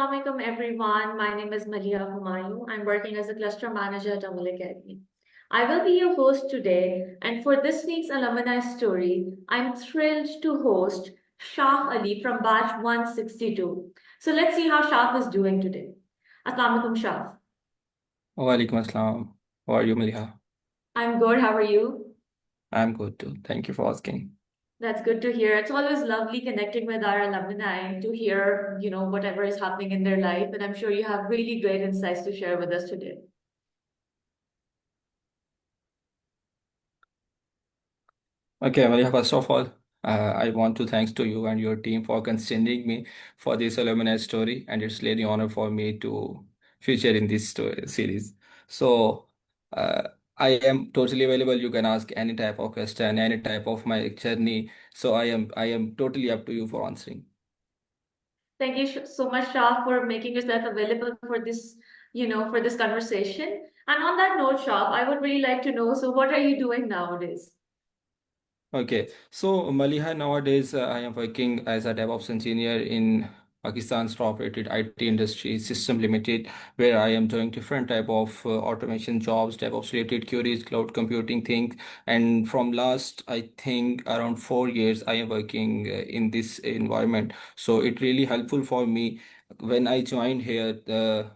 Assalamualaikum everyone. My name is Malia Humayun. I'm working as a cluster manager at Amal Academy. I will be your host today, and for this week's alumni story, I'm thrilled to host Shaf Ali from batch 162. So let's see how Shaf is doing today. Assalamualaikum Shaf. Walaikum assalam. How are you, Maliha? I'm good. How are you? I'm good too. Thank you for asking. That's good to hear. It's always lovely connecting with our alumni to hear, whatever is happening in their life. And I'm sure you have really great insights to share with us today. Okay, Maliha, first of all, I want to thanks to you and your team for considering me for this alumni story, and it's really honor for me to feature in this series. So, uh, I am totally available. You can ask any type of question, any type of my journey. So I am totally up to you for answering. Thank you so much, Shah, for making yourself available for this, for this conversation. And on that note, Shah, I would really like to know, so what are you doing nowadays? Okay, so Maliha, nowadays I am working as a DevOps engineer in Pakistan's top-rated IT industry, System Limited, where I am doing different type of automation jobs, DevOps related queries, cloud computing things. And from last, I think around 4 years, I am working in this environment. So it really helpful for me when I joined here.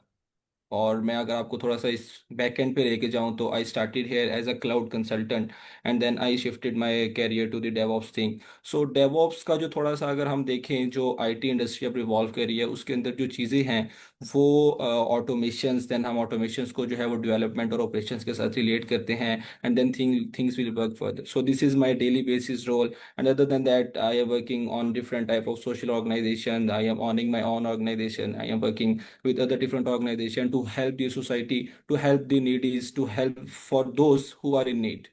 और मैं अगर आपको थोड़ा सा इस back and पे लेके जाऊं तो I started here as a cloud consultant and then I shifted my career to the DevOps thing. So DevOps का जो थोड़ा सा अगर हम देखें जो आईटी इंडस्ट्री अब रिवॉल्व कर रही है उसके अंदर जो चीज़ें हैं वो ऑटोमेशंस, देन हम ऑटोमेशंस को जो है वो डेवलपमेंट और ऑपरेशंस के साथ रिलेट करते हैं and then things will work further. So this is my daily basis role. And other than that, I am working on different type of social organization. I am owning my own organization. I am working with other different organization to help the society, to help the needies, to help for those who are in need.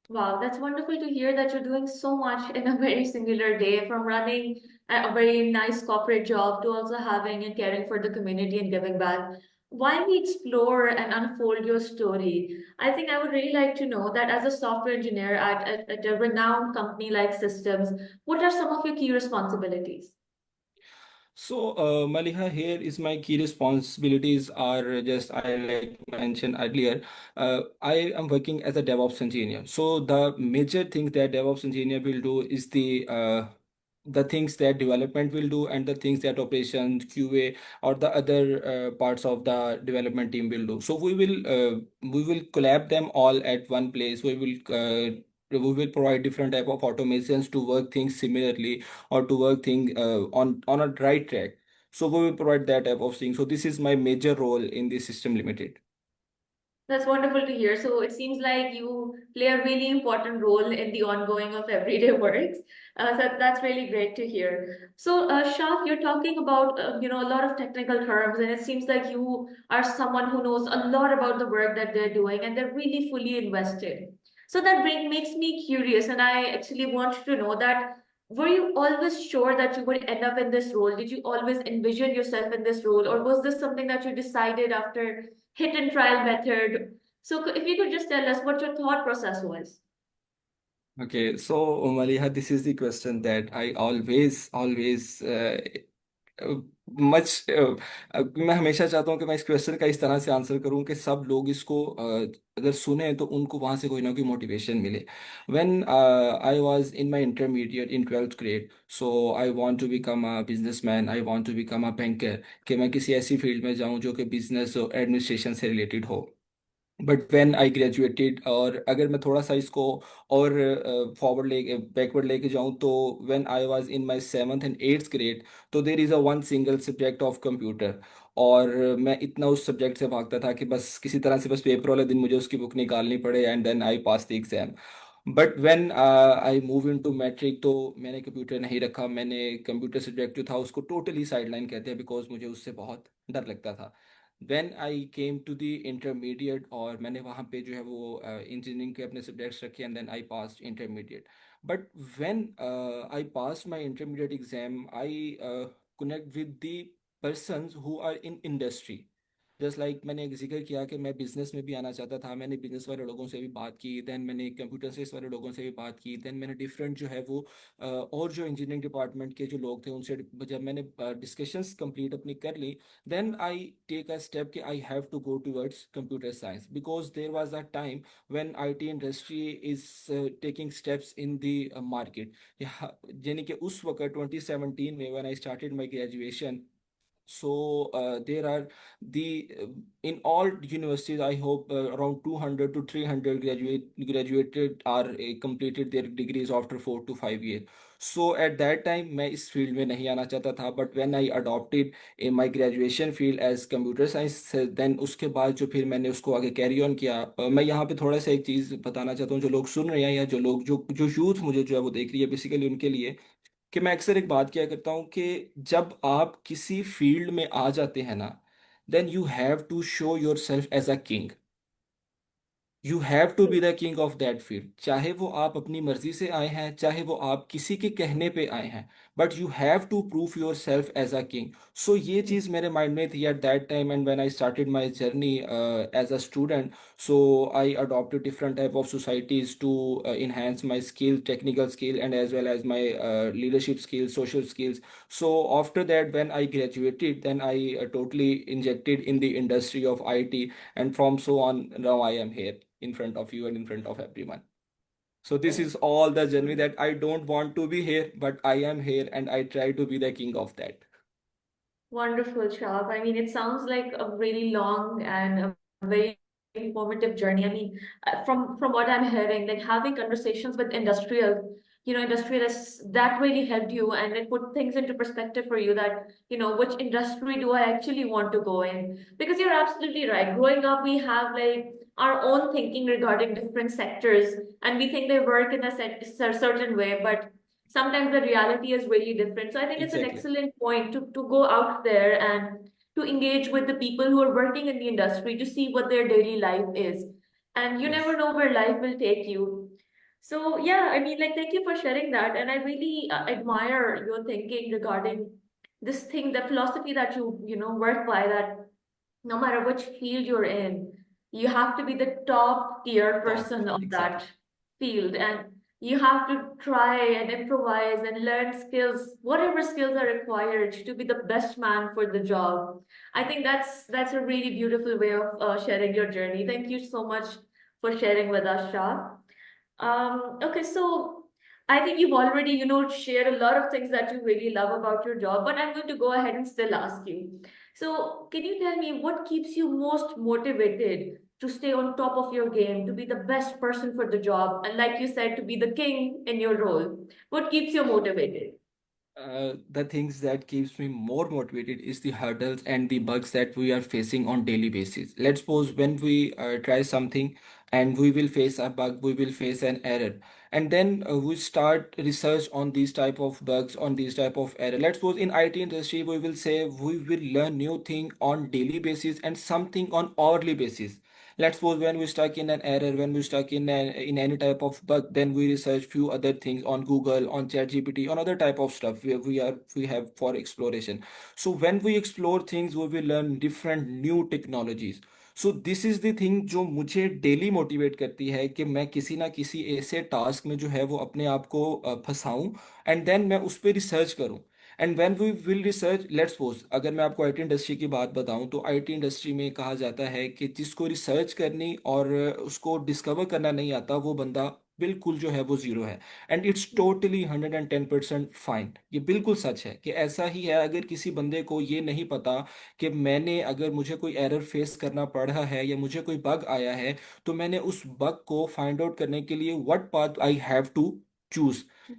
Wow, that's wonderful to hear that you're doing so much in a very singular day, from running a very nice corporate job to also having and caring for the community and giving back. While we explore and unfold your story, I think I would really like to know that as a software engineer at a renowned company like Systems, what are some of your key responsibilities? So, Maliha, here is my key responsibilities are just I like mentioned earlier. I am working as a DevOps engineer. So the major thing that DevOps engineer will do is the things that development will do and the things that operations, QA, or the other parts of the development team will do. So we will collab them all at one place. We will provide different type of automations to work things similarly or to work thing on a right track. So we will provide that type of thing. So this is my major role in the system limited. That's wonderful to hear. So it seems like you play a really important role in the ongoing of everyday works. So that's really great to hear. So, Shaf, you're talking about a lot of technical terms, and it seems like you are someone who knows a lot about the work that they're doing, and they're really fully invested. So makes me curious, and I actually want to know that were you always sure that you would end up in this role? Did you always envision yourself in this role, or was this something that you decided after hit and trial method? So if you could just tell us what your thought process was. Okay, so Maliha, this is the question that I always much मैं हमेशा चाहता हूँ कि मैं इस question का इस तरह से आंसर करूँ कि सब लोग इसको अगर सुने तो उनको वहाँ से कोई ना कोई मोटिवेशन मिले. When I was in my intermediate in 12th grade, so I want to become a businessman, I want to become a banker, कि मैं किसी ऐसी फील्ड में जाऊँ जो कि बिजनेस और एडमिनिस्ट्रेशन से रिलेटेड हो. बट व्हेन आई ग्रेजुएटेड, और अगर मैं थोड़ा सा इसको और फॉरवर्ड ले बैकवर्ड लेके जाऊं तो when I was in my 7th and 8th grade, तो there is a one single subject of computer. और मैं इतना उस सब्जेक्ट से भागता था कि बस किसी तरह से बस पेपर वाले दिन मुझे उसकी बुक निकालनी पड़े and then I pass the exam. But when I move in to matric तो मैंने कंप्यूटर नहीं रखा. मैंने कंप्यूटर सब्जेक्ट जो था उसको टोटली साइडलाइन कहते हैं बिकॉज मुझे उससे बहुत डर लगता था. When I came to the intermediate और मैंने वहाँ पे जो है वो इंजीनियरिंग के अपने सब्जेक्ट्स रखे and then I pass intermediate. But when I pass my intermediate exam, I connect with the persons who are in industry. Just like मैंने एक जिक्र किया कि मैं बिजनेस में भी आना चाहता था, मैंने बिजनेस वाले लोगों से भी बात की, देन मैंने कंप्यूटर साइंस वाले लोगों से भी बात की, देन मैंने डिफरेंट जो है वो और जो इंजीनियरिंग डिपार्टमेंट के जो लोग थे उनसे जब मैंने डिस्कशंस कंप्लीट अपनी कर ली, then I take a step कि I have to go towards computer science, because there was a time when IT industry is taking steps in the market. यानी कि उस वक्त 2017 में when I started my graduation, so there are the in all universities I hope around 200 to 300 graduated are completed their degrees after 4 to 5 years. So at that time मैं इस field में नहीं आना चाहता था, but when I adopted in my graduation field as computer science, then उसके बाद जो फिर मैंने उसको आगे कैरी ऑन किया। मैं यहाँ पे थोड़ा सा एक चीज़ बताना चाहता हूँ, जो लोग सुन रहे हैं या जो लोग जो जो यूथ मुझे जो है वो देख रही है, बेसिकली उनके लिए, कि मैं अक्सर एक बात किया करता हूँ कि जब आप किसी फील्ड में आ जाते हैं ना, then you have to show yourself as a king. You have to be the king of that field, चाहे वो आप अपनी मर्जी से आए हैं, चाहे वो आप किसी के कहने पे आए हैं, but you have to prove yourself as a king. So ये चीज़ मेरे माइंड में थी at that time, and when I started my journey as a student, so I adopted different type of societies to enhance my skill, technical skill, and as well as my leadership skills, social skills. So after that, when I graduated, then I totally injected in the industry of IT, and from so on, now I am here in front of you and in front of everyone. So this is all the journey that I don't want to be here, but I am here, and I try to be the king of that. Wonderful, Shaf. I mean, it sounds like a really long and a very informative journey. I mean, from what I'm hearing, like having conversations with industrialists, that really helped you and it put things into perspective for you that, which industry do I actually want to go in? Because you're absolutely right. Growing up, we have like our own thinking regarding different sectors, and we think they work in a certain way, but sometimes the reality is really different. So I think it's an Exactly. excellent point to go out there and to engage with the people who are working in the industry to see what their daily life is. And you Yes. never know where life will take you. So yeah, I mean, like, thank you for sharing that. And I really admire your thinking regarding this thing, the philosophy that you work by, that no matter which field you're in, you have to be the top tier Top. person of that Exactly. field. And you have to try and improvise and learn skills, whatever skills are required to be the best man for the job. I think that's a really beautiful way of sharing your journey. Thank you so much for sharing with us, Shah. Okay, so I think you've already, shared a lot of things that you really love about your job, but I'm going to go ahead and still ask you. So, can you tell me what keeps you most motivated to stay on top of your game, to be the best person for the job, and like you said, to be the king in your role? What keeps you motivated? The things that keeps me more motivated is the hurdles and the bugs that we are facing on daily basis. Let's suppose when we try something and we will face a bug, we will face an error, and then we start research on these type of bugs, on these type of error. Let's suppose in IT industry we will say we will learn new thing on daily basis and something on hourly basis. Let's suppose when we stuck in an error, when we stuck in any type of bug, then we research few other things on Google, on ChatGPT, on other type of stuff where we have for exploration. So when we explore things, we will learn different new technologies. So this is the thing जो मुझे daily motivate करती है कि मैं किसी ना किसी ऐसे टास्क में जो है वो अपने आप को फंसाऊं, एंड देन मैं उस पर रिसर्च करूं। And when we will research, let's suppose अगर मैं आपको आईटी इंडस्ट्री की बात बताऊं, तो आईटी इंडस्ट्री में कहा जाता है कि जिसको रिसर्च करनी और उसको डिस्कवर करना नहीं आता, वो बंदा बिल्कुल जो है वो जीरो है। And it's totally 110% fine. ये बिल्कुल सच है कि ऐसा ही है। अगर किसी बंदे को ये नहीं पता कि मैंने अगर मुझे कोई एरर फेस करना पड़ रहा है या मुझे कोई बग आया है, तो मैंने उस बग को फाइंड आउट करने के लिए what path I have to choose.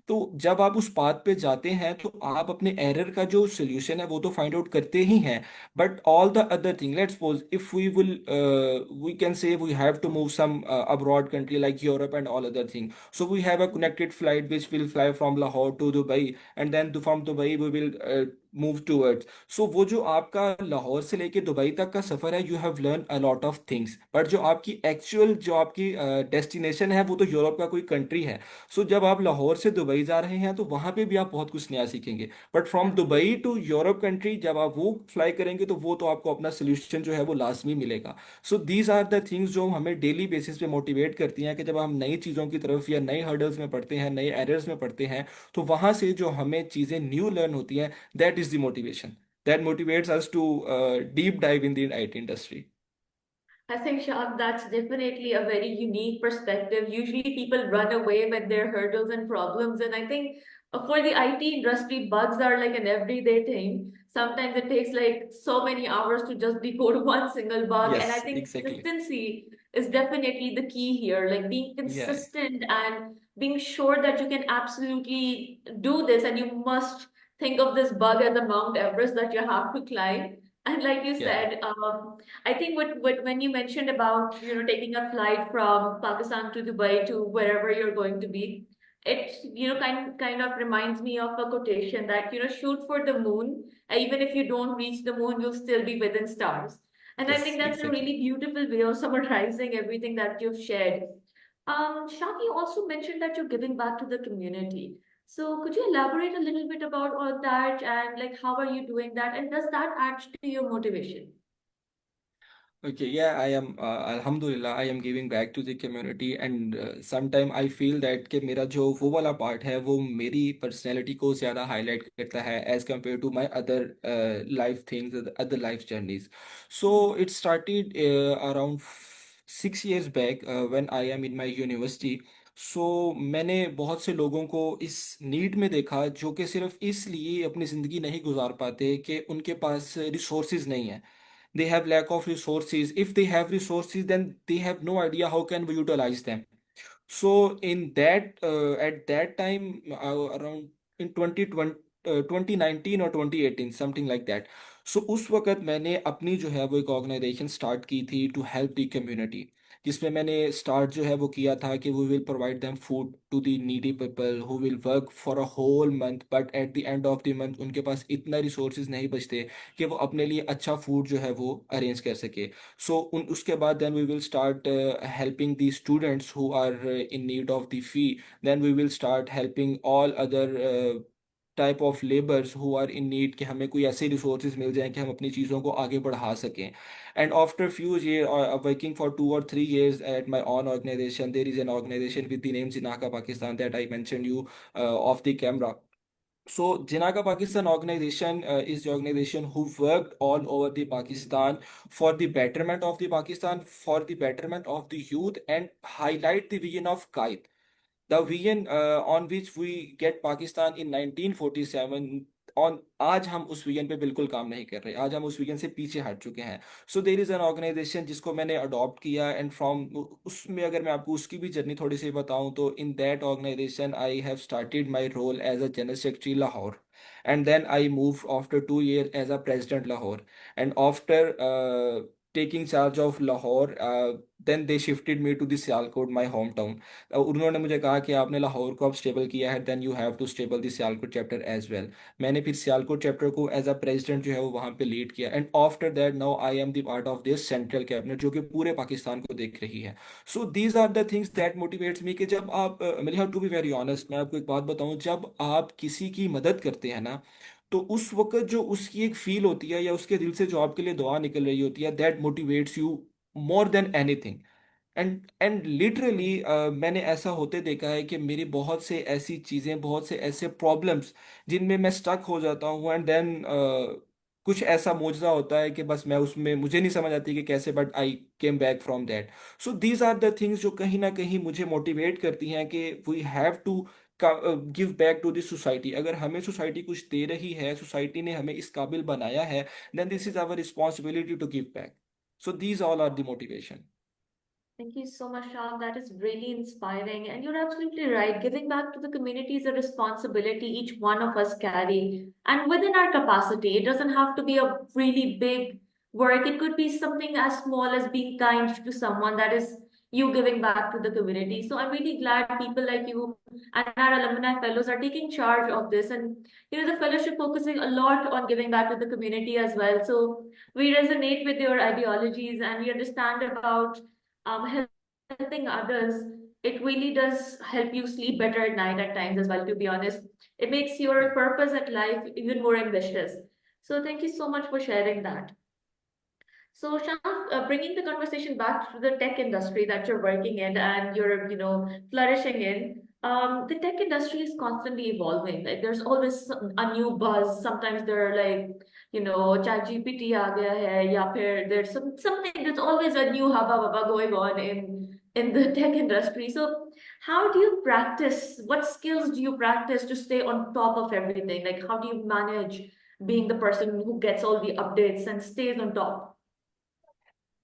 तो जब आप उस पाथ पे जाते हैं तो आप अपने एरर का जो सोल्यूशन है वो तो फाइंड आउट करते ही हैं, but all the other thing, let's suppose if we will we can say we have to move some abroad country like Europe and all other thing, so we have a connected flight which will fly from Lahore to Dubai, and then from Dubai we will move towards, सो वो जो आपका लाहौर से लेके Dubai तक का सफ़र है, you have learn a lot of things, but जो आपकी एक्चुअल जो आपकी डेस्टिनेशन है वो तो यूरोप का कोई कंट्री है। सो जब आप लाहौर से दुबई जा रहे हैं तो वहां पे भी आप बहुत कुछ नया सीखेंगे। But from Dubai to Europe country जब आप वो फ्लाई करेंगे तो वो तो आपको अपना सोल्यूशन जो है वो लाजमी मिलेगा। So these are the things जो हमें डेली बेसिस पे मोटिवेट करती हैं कि जब हम नई चीज़ों की तरफ या नए हर्डल्स में पढ़ते हैं, नए एरर्स में पढ़ते हैं, तो वहां से जो हमें चीज़ें न्यू लर्न होती हैं, that is the motivation that motivates us to deep dive in the IT industry. I think, Shab, that's definitely a very unique perspective. Usually people run away when there are hurdles and problems. And I think for the IT industry, bugs are like an everyday thing. Sometimes it takes like so many hours to just decode one single bug. And I Yes, think exactly. consistency is definitely the key here, like being Yeah, consistent and being sure that you can absolutely do this. And you must think of this bug as a Mount Everest that you have to climb. And like you yeah, said, I think what when you mentioned about taking a flight from Pakistan to Dubai to wherever you're going to be, it kind of reminds me of a quotation that shoot for the moon. Even if you don't reach the moon, you'll still be within stars. And I yes, think that's a exactly. really beautiful way of summarizing everything that you've shared. Shaq, you also mentioned that you're giving back to the community. So could you elaborate a little bit about all that and like how are you doing that and does that add to your motivation? Okay, yeah, I am, Alhamdulillah, I am giving back to the community and sometime I feel that कि मेरा जो वो वाला part है वो मेरी personality को ज़्यादा highlight करता है as compared to my other life things, other life journeys. So it started around 6 years back when I am in my university. सो मैंने बहुत से लोगों को इस नीड में देखा जो कि सिर्फ इसलिए अपनी ज़िंदगी नहीं गुजार पाते कि उनके पास रिसोर्सेज नहीं है। They have lack of resources. If they have resources, then they have no idea how can we utilize them. So in that at that time around in 2020 2019 or 2018 something like that. So उस वक्त मैंने अपनी जो है वो एक organisation start की थी टू हेल्प द कम्युनिटी, जिसमें मैंने स्टार्ट जो है वो किया था कि we will provide them food to the needy people who will work for a whole month, but at the end of the month उनके पास इतना रिसोर्सेज नहीं बचते कि वो अपने लिए अच्छा फूड जो है वो अरेंज कर सके। सो उन उसके बाद then we will start helping the students who are in need of the fee, then we will start helping all other type of labours who are in need कि हमें कोई ऐसे रिसोर्सेज मिल जाएं कि हम अपनी चीज़ों को आगे बढ़ा सकें। And after few year working for 2 or 3 years at my own organization, there is an organization with the name Jinaka Pakistan that I mentioned you off the camera. So Jinaka Pakistan organization is the organization who worked all over the Pakistan for the betterment of the Pakistan, for the betterment of the youth, and highlight the vision of Kait, the vision on which we get Pakistan in 1947। on आज हम उस vision पे बिल्कुल काम नहीं कर रहे, आज हम उस विजन से पीछे हट चुके हैं। सो देर इज़ एन ऑर्गेनाइजेशन जिसको मैंने अडॉप्ट किया एंड फ्रॉम उसमें अगर मैं आपको उसकी भी जर्नी थोड़ी सी बताऊं तो in that organisation I have started my role as a general secretary Lahore, and then I moved after 2 years as a president Lahore, and after taking charge of Lahore, then they shifted me to the Sialkot, my hometown। उन्होंने मुझे कहा कि आपने लाहौर को अब stable किया है, then you have to stable the Sialkot chapter as well. मैंने फिर सियालकोट चैप्टर को एज अ प्रेसिडेंट जो है वो वहाँ पे लीड किया, and after that now I am the part of this central cabinet जो कि पूरे पाकिस्तान को देख रही है। So these are the things that motivates me कि जब आप मेरी have to be very honest, मैं आपको एक बात बताऊं, जब आप किसी की मदद करते हैं ना तो उस वक्त जो उसकी एक फील होती है या उसके दिल से जो आपके लिए दुआ निकल रही होती है, that motivates you more than anything. And literally मैंने ऐसा होते देखा है कि मेरी बहुत से ऐसी चीज़ें, बहुत से ऐसे प्रॉब्लम्स जिनमें मैं स्टक हो जाता हूँ, एंड देन कुछ ऐसा मोजज़ा होता है कि बस मैं उसमें, मुझे नहीं समझ आती कि कैसे, but I came back from that. So these are the things जो कहीं ना कहीं मुझे मोटिवेट करती हैं कि we have to give back to this society. अगर हमें सोसाइटी कुछ दे रही है, सोसाइटी ने हमें इस काबिल बनाया है, then this is our responsibility to give back. So these all are the motivation. Thank you so much, Shah. That is really inspiring. And you're absolutely right. Giving back to the community is a responsibility each one of us carry. And within our capacity, it doesn't have to be a really big work. It could be something as small as being kind to someone, that is you giving back to the community. So I'm really glad people like you and our alumni fellows are taking charge of this. And the fellowship focusing a lot on giving back to the community as well. So we resonate with your ideologies and we understand about helping others. it really does help you sleep better at night at times as well, to be honest. It makes your purpose at life even more ambitious. So thank you so much for sharing that. So, Shaf, bringing the conversation back to the tech industry that you're working in and you're, flourishing in, the tech industry is constantly evolving. Like, there's always a new buzz. Sometimes there are like, ChatGPT aa gaya hai, ya phir there's something. There's always a new hubba bubba going on in the tech industry. So, how do you practice? What skills do you practice to stay on top of everything? Like, how do you manage being the person who gets all the updates and stays on top?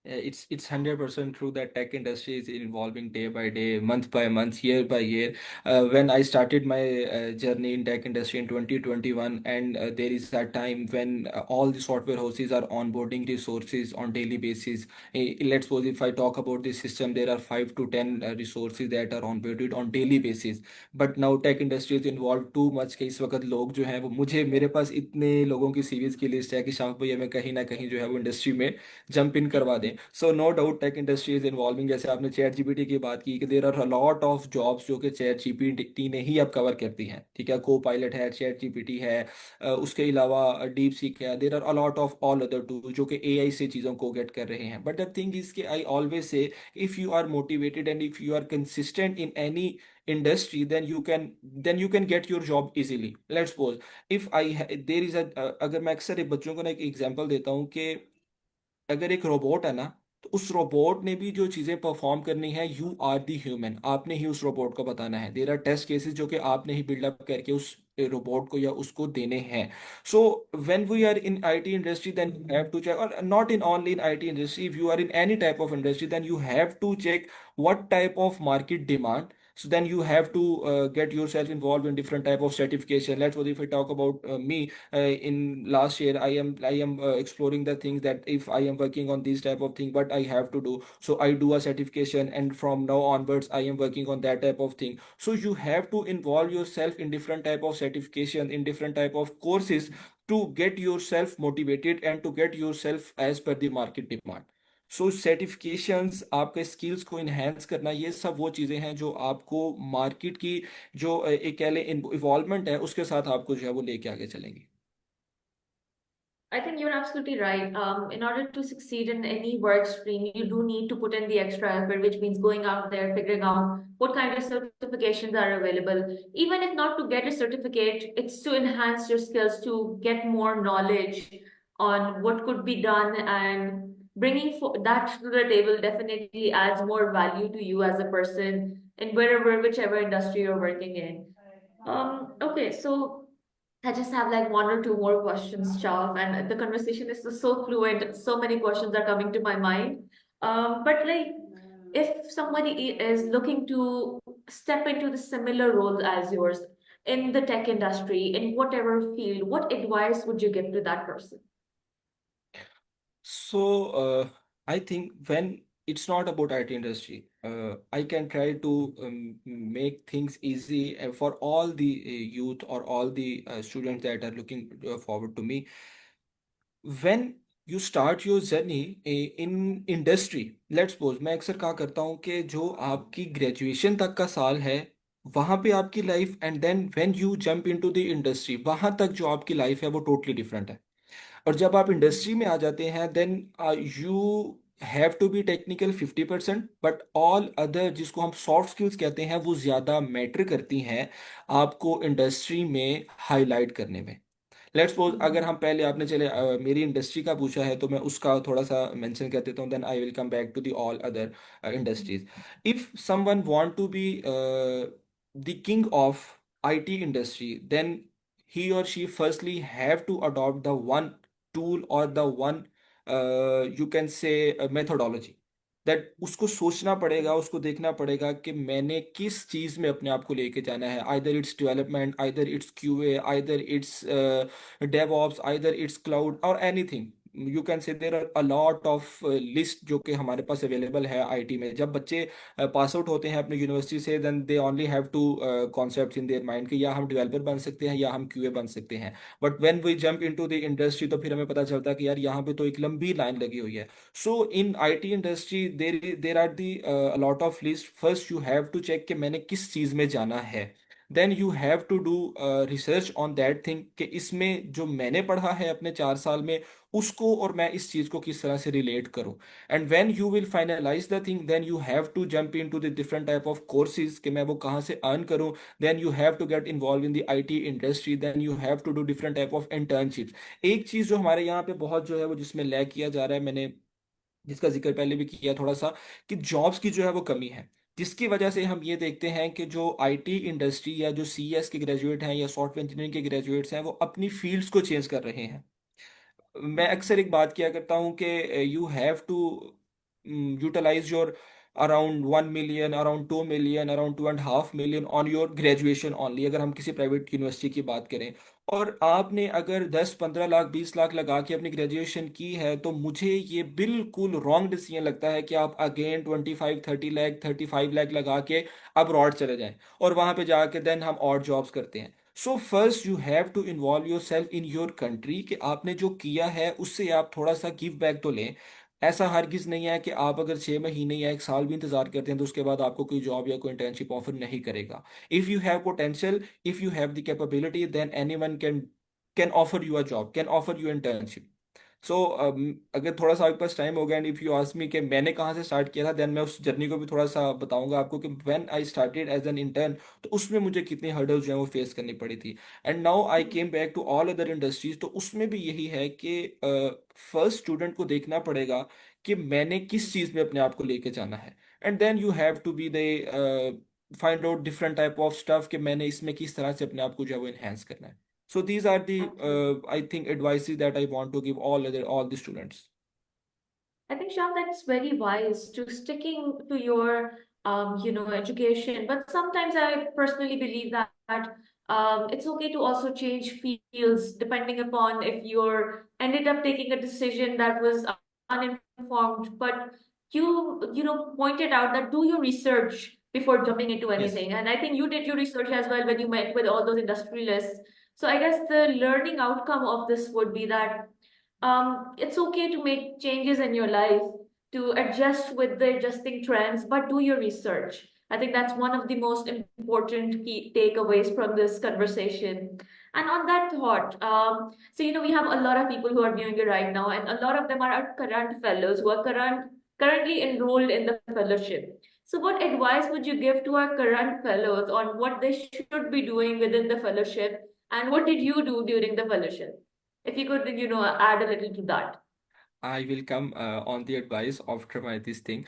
It's 100% true that tech industry is evolving day by day, month by month, year by year. When I started my journey in tech industry in 2021, and there is a time when all the software houses are onboarding resources on daily basis. Let's suppose if I talk about the system, there are 5 to 10 resources that are onboarded on daily basis. But now tech industry is involved too much कि इस वक्त लोग जो हैं वो मुझे मेरे पास इतने लोगों की सीवीज की लिस्ट है कि शाह भैया मैं कहीं ना कहीं जो है वो इंडस्ट्री में जंप इन करवा दें. So no doubt tech industry is involving. जैसे आपने चैट जीपीटी की बात की कि there are lot of jobs जो कि चैट जीपीटी ने ही अब कवर करती हैं. ठीक है, को पायलट है, चैट जीपीटी है, उसके अलावा डीप सीक है. There are a lot of all other tool जो कि एआई से चीज़ों को गेट कर रहे हैं. बट द थिंग इज कि I always say if you are motivated and if you are consistent in any industry, then you can get your job easily. Let's suppose if there is अगर मैं अक्सर एक बच्चों को ना एक example देता हूँ कि अगर एक रोबोट है ना, तो उस रोबोट ने भी जो चीजें परफॉर्म करनी है, यू आर दी ह्यूमन, आपने ही उस रोबोट को बताना है. देर आर टेस्ट केसेस जो कि आपने ही बिल्डअप करके उस रोबोट को या उसको देने हैं. So when we are in IT industry then you have to check, और not in only in IT industry, if you are in any type of industry then you have to check what type of market demand. So then you have to get yourself involved in different type of certification. Let's suppose if I talk about me, in last year I am exploring the things that if I am working on these type of thing what I have to do. So I do a certification, and from now onwards I am working on that type of thing. So you have to involve yourself in different type of certification, in different type of courses, to get yourself motivated and to get yourself as per the market demand. So certifications, आपके skills को enhance करना, ये सब वो चीज़ें हैं जो आपको मार्केट की जो एक कह लें इन्वॉल्वमेंट है उसके साथ आपको जो है वो लेके आगे चलेंगी. I think you're absolutely right. In order to succeed in any work stream, you do need to put in the extra effort, which means going out there, figuring out what kind of certifications are available. Even if not to get a certificate, it's to enhance your skills, to get more knowledge on what could be done, and bringing that to the table definitely adds more value to you as a person in whichever industry you're working in. Okay, so I just have like one or two more questions, Chav, and the conversation is so fluent. So many questions are coming to my mind. But like, if somebody is looking to step into the similar role as yours in the tech industry, in whatever field, what advice would you give to that person? So I think when it's not about IT industry, I can try to make things easy for all the youth or all the students that are looking forward to me. When you start your journey in industry, let's suppose मैं अक्सर क्या करता हूँ कि जो आपकी graduation तक का साल है वहाँ पे आपकी life, and then when you jump into the industry वहाँ तक जो आपकी लाइफ है वो टोटली डिफरेंट है. और जब आप इंडस्ट्री में आ जाते हैं then you have to be technical 50%, but all other जिसको हम सॉफ्ट स्किल्स कहते हैं वो ज़्यादा मैटर करती हैं आपको इंडस्ट्री में हाईलाइट करने में. लेट्स सपोज अगर हम पहले आपने चले मेरी इंडस्ट्री का पूछा है तो मैं उसका थोड़ा सा मेंशन कर देता हूँ, then I will come back to the all other industries. If someone want to be the king of IT industry, then he or she firstly have to adopt the one tool or the one you can say methodology, that उसको सोचना पड़ेगा, उसको देखना पड़ेगा कि मैंने किस चीज़ में अपने आप को लेके जाना है. Either it's development, either it's QA, either it's DevOps, either it's cloud और anything. You can say there are a lot of list जो कि हमारे पास अवेलेबल है आईटी में। जब बच्चे पास आउट होते हैं अपनी यूनिवर्सिटी से, then they only have two concepts in their mind कि या हम डेवलपर बन सकते हैं या हम क्यूए बन सकते हैं। But when we jump into the industry तो फिर हमें पता चलता है कि यार यहाँ पे तो एक लंबी लाइन लगी हुई है। So in IT industry there are the lot of list. First you have to check कि मैंने किस चीज़ में जाना है। Then you have to do research on that thing कि इसमें जो मैंने पढ़ा है अपने 4 साल में उसको और मैं इस चीज़ को किस तरह से रिलेट करूं। And when you will finalise the thing then you have to jump in to the different type of courses कि मैं वो कहाँ से अर्न करूं। Then you have to get involve in the IT industry. Then you have to do different type of internships. एक चीज़ जो हमारे यहाँ पे बहुत जो है वो जिसमें लैग किया जा रहा है, मैंने जिसका जिक्र पहले भी किया थोड़ा सा, कि जॉब्स की जो है वो कमी है। जिसकी वजह से हम ये देखते हैं कि जो आईटी इंडस्ट्री या जो सीएस के ग्रेजुएट हैं या सॉफ्टवेयर इंजीनियरिंग के ग्रेजुएट्स हैं वो अपनी फील्ड्स को चेंज कर रहे हैं। मैं अक्सर एक बात किया करता हूँ कि you have to utilise your around 1 million, around 2 million, around 2.5 million on your graduation only, अगर हम किसी प्राइवेट यूनिवर्सिटी की बात करें। और आपने अगर 10-15 लाख 20 लाख लगा के अपनी ग्रेजुएशन की है तो मुझे ये बिल्कुल रॉन्ग डिसीजन लगता है कि आप अगेन 25-30 लाख 35 लाख लगा के अब्रॉड चले जाएं और वहां पे जाके देन हम और जॉब्स करते हैं। So first you have to involve yourself in your country कि आपने जो किया है उससे आप थोड़ा सा गिव बैक तो लें। ऐसा हरगिज नहीं है कि आप अगर 6 महीने या 1 साल भी इंतजार करते हैं तो उसके बाद आपको कोई जॉब या कोई इंटर्नशिप ऑफर नहीं करेगा। If you have potential, if you have the capability, then anyone can offer you a job, can offer you internship. So अगर थोड़ा सा आपके पास टाइम होगा and if you ask me कि मैंने कहाँ से स्टार्ट किया था, देन मैं उस जर्नी को भी थोड़ा सा बताऊंगा आपको कि when I started as an intern तो उसमें मुझे कितनी हर्डल्स जो है वो फेस करनी पड़ी थी। And now I came back to all other industries, तो उसमें भी यही है कि फर्स्ट स्टूडेंट को देखना पड़ेगा कि मैंने किस चीज़ में अपने आप को लेके जाना है। And then you have to be the find out different type of stuff कि मैंने इसमें किस तरह से अपने आप को जो है वो इन्हेंस करना है। So these are the Absolutely. I think advices that I want to give all the students. I think, Sham, that's very wise to sticking to your, education. But sometimes I personally believe that it's okay to also change fields depending upon if you're ended up taking a decision that was uninformed. But pointed out that do your research before jumping into Yes. anything. And I think you did your research as well when you met with all those industrialists. So I guess the learning outcome of this would be that it's okay to make changes in your life to adjust with the adjusting trends, but do your research. I think that's one of the most important key takeaways from this conversation. And on that thought, we have a lot of people who are viewing it right now, and a lot of them are our current fellows who are currently enrolled in the fellowship. So, what advice would you give to our current fellows on what they should be doing within the fellowship, and what did you do during the fellowship? If you could, add a little to that. I will come on the advice after my this thing.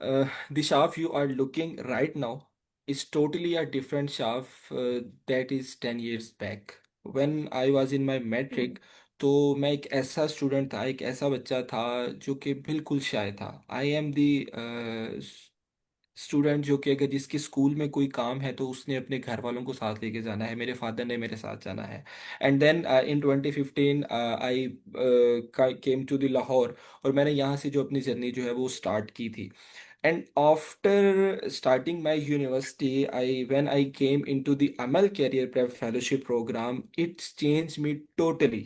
The shaft you are looking right now is totally a different shaft that is 10 years back. When I was in my Hmm. metric, तो मैं एक ऐसा student था, एक ऐसा बच्चा था जो कि बिल्कुल शाय था। आई एम दी स्टूडेंट जो कि अगर जिसके स्कूल में कोई काम है तो उसने अपने घर वालों को साथ लेके जाना है, मेरे फादर ने मेरे साथ जाना है। And then in 2015 I came to the Lahore, और मैंने यहाँ से जो अपनी जर्नी जो है वो स्टार्ट की थी। And after starting my university, when I came into the Amal Career Prep Fellowship program, it's changed me totally.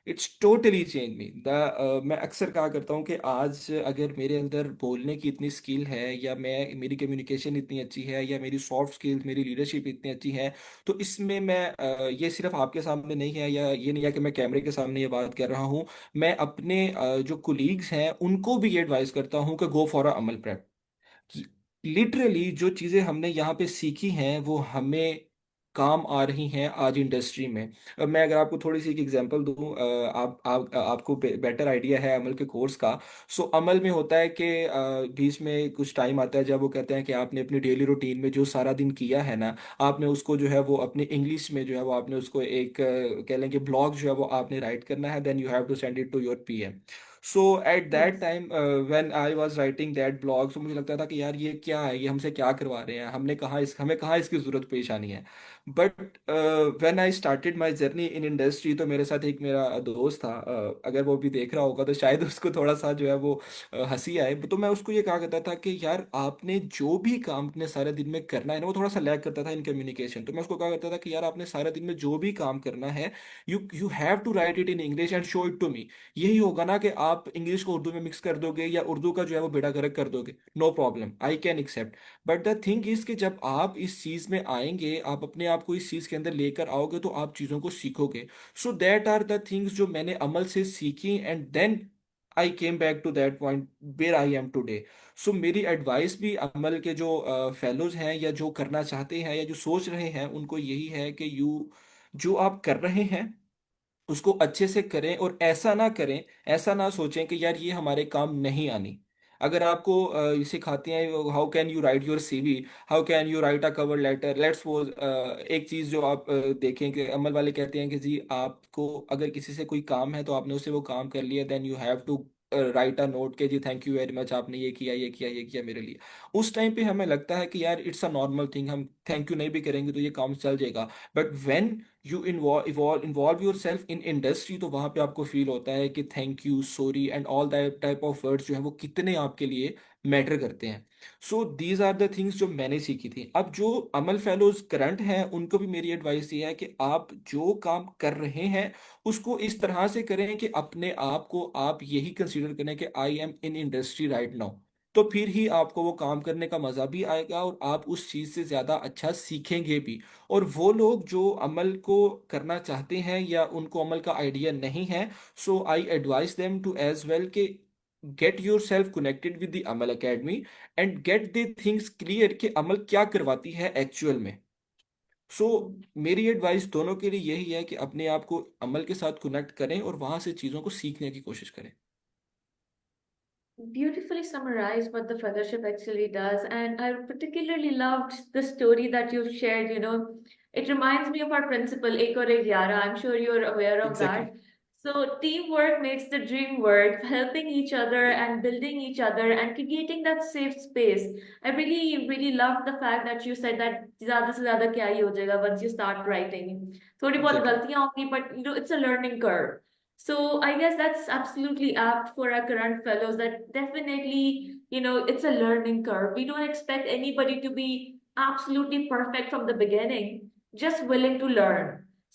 It's totally change me the मैं अक्सर कहा करता हूँ कि आज अगर मेरे अंदर बोलने की इतनी स्किल है या मैं मेरी कम्युनिकेशन इतनी अच्छी है या मेरी सॉफ्ट स्किल्स मेरी लीडरशिप इतनी अच्छी है, तो इसमें मैं ये सिर्फ आपके सामने नहीं है या ये नहीं है कि मैं कैमरे के सामने ये बात कर रहा हूँ। मैं अपने जो कुलीग्स हैं उनको भी ये एडवाइस करता हूँ कि go for a Amal prep. Literally जो चीज़ें हमने यहाँ पे सीखी हैं वो हमें काम आ रही हैं आज इंडस्ट्री में। अब मैं अगर आपको थोड़ी सी एक एग्जांपल दूं, आपको बेटर आइडिया है अमल के कोर्स का। सो अमल में होता है कि बीच में कुछ टाइम आता है जब वो कहते हैं कि आपने अपनी डेली रूटीन में जो सारा दिन किया है ना, आपने उसको जो है वो अपने इंग्लिश में जो है वो आपने उसको एक कह लें कि ब्लॉग जो है वो आपने राइट करना है। Then you have to send it to your PM. So at that Yes. Time when I was writing that blog, तो मुझे लगता था कि यार ये क्या है, ये हमसे क्या करवा रहे हैं, हमें कहाँ इसकी जरूरत पेश आनी है। But when I started my journey in industry, तो मेरे साथ एक मेरा दोस्त था, अगर वो भी देख रहा होगा तो शायद उसको थोड़ा सा जो है वो हंसी आए। तो मैं उसको ये कहा करता था कि यार आपने जो भी काम अपने सारे दिन में करना है ना, वो थोड़ा सा लैग करता था इन कम्युनिकेशन। तो मैं उसको कहा करता था कि यार आपने सारे दिन में जो भी काम करना है, you have to write it in English and show it to me. यही होगा ना कि आप इंग्लिश को उर्दू में मिक्स कर दोगे या उर्दू का जो है वो बेड़ा गर्क कर दोगे, no problem, I can accept. But the thing is कि जब आप इस चीज में आएंगे, आप अपने आप को इस चीज के अंदर लेकर आओगे, तो आप चीजों को सीखोगे। So that are the things जो मैंने अमल से सीखी, and then I came back to that point where I am today. So मेरी एडवाइस भी अमल के जो फेलोज हैं, या जो करना चाहते हैं, या जो सोच रहे हैं, उनको यही है कि यू जो आप कर रहे हैं उसको अच्छे से करें, और ऐसा ना करें, ऐसा ना सोचें कि यार ये हमारे काम नहीं आनी। अगर आपको ये सिखाते हैं how can you write your CV, how can you write a cover letter, let's suppose एक चीज जो आप देखें कि अमल वाले कहते हैं कि जी आपको अगर किसी से कोई काम है, तो आपने उससे वो काम कर लिया, then you have to write a note के जी थैंक यू वेरी मच, आपने ये किया ये किया ये किया मेरे लिए। उस टाइम पे हमें लगता है कि यार इट्स अ नॉर्मल थिंग, हम थैंक यू नहीं भी करेंगे तो ये काम चल जाएगा। But when you involve yourself in industry, तो वहां पे आपको फील होता है कि thank you, sorry and all that type of words जो है वो कितने आपके लिए मैटर करते हैं। So these are the things जो मैंने सीखी थी। अब जो अमल फेलोज करंट हैं, उनको भी मेरी एडवाइस ये है कि आप जो काम कर रहे हैं उसको इस तरह से करें कि अपने आप को आप यही कंसीडर करें कि I am in industry right now. तो फिर ही आपको वो काम करने का मजा भी आएगा, और आप उस चीज से ज्यादा अच्छा सीखेंगे भी। और वो लोग जो अमल को करना चाहते हैं या उनको अमल का आइडिया नहीं है, so I advise them to as well के get yourself connected with the Amal Academy, and get the things clear कि अमल क्या करवाती है एक्चुअल में। सो मेरी एडवाइस दोनों के लिए यही है कि अपने आप को अमल के साथ कनेक्ट करें और वहां से चीज़ों को सीखने की कोशिश करें। Beautifully summarized what the fellowship actually does. And I particularly loved the story that you shared. It reminds me of our principle, Ek aur ek Yara. I'm sure you're aware of that. Exactly. So, teamwork makes the dream work, helping each other Yeah. and building each other and creating that safe space. I really, really loved the fact that you said that ज़्यादा से ज़्यादा क्या ही हो जाएगा once you start writing. थोड़ी बहुत Exactly. गलतियां होंगी, but it's a learning curve. So I guess that's absolutely apt for our current fellows that definitely, it's a learning curve. We don't expect anybody to be absolutely perfect from the beginning, just willing to learn,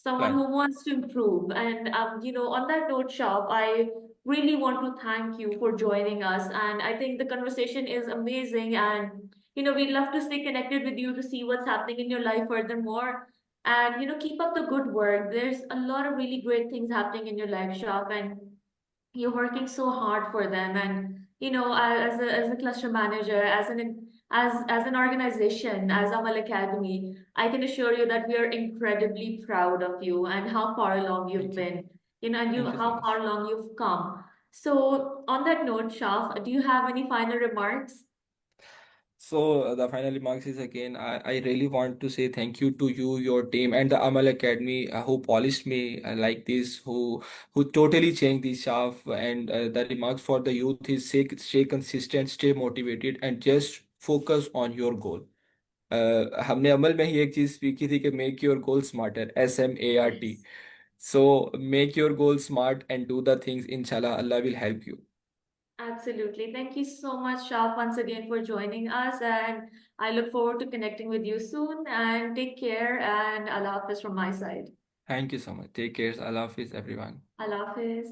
someone Right. who wants to improve. And, on that note, Shab, I really want to thank you for joining us. And I think the conversation is amazing. And, we'd love to stay connected with you to see what's happening in your life furthermore. And keep up the good work. There's a lot of really great things happening in your life, shop, and you're working so hard for them. And as a cluster manager, as an organization, as Amal Academy, I can assure you that we are incredibly proud of you and how far along you've Thank you. been. And you Thank you so how much. far along you've come. So on that note, Shaf, do you have any final remarks? So the final remarks is again, I really want to say thank you to you, your team, and the Amal Academy who polished me like this, who totally changed the shaft. And the remarks for the youth is stay consistent, stay motivated, and just focus on your goal. हमने अमल में ही एक चीज सीखी थी कि make your goal smarter, SMART। Yes. So make your goal smart and do the things, इंशाल्लाह Allah will help you. Absolutely. Thank you so much, Shaf, once again for joining us. And I look forward to connecting with you soon. And take care. And Allah Hafiz from my side. Thank you so much, take care, अल्लाह हाफिज everyone. Allah Hafiz.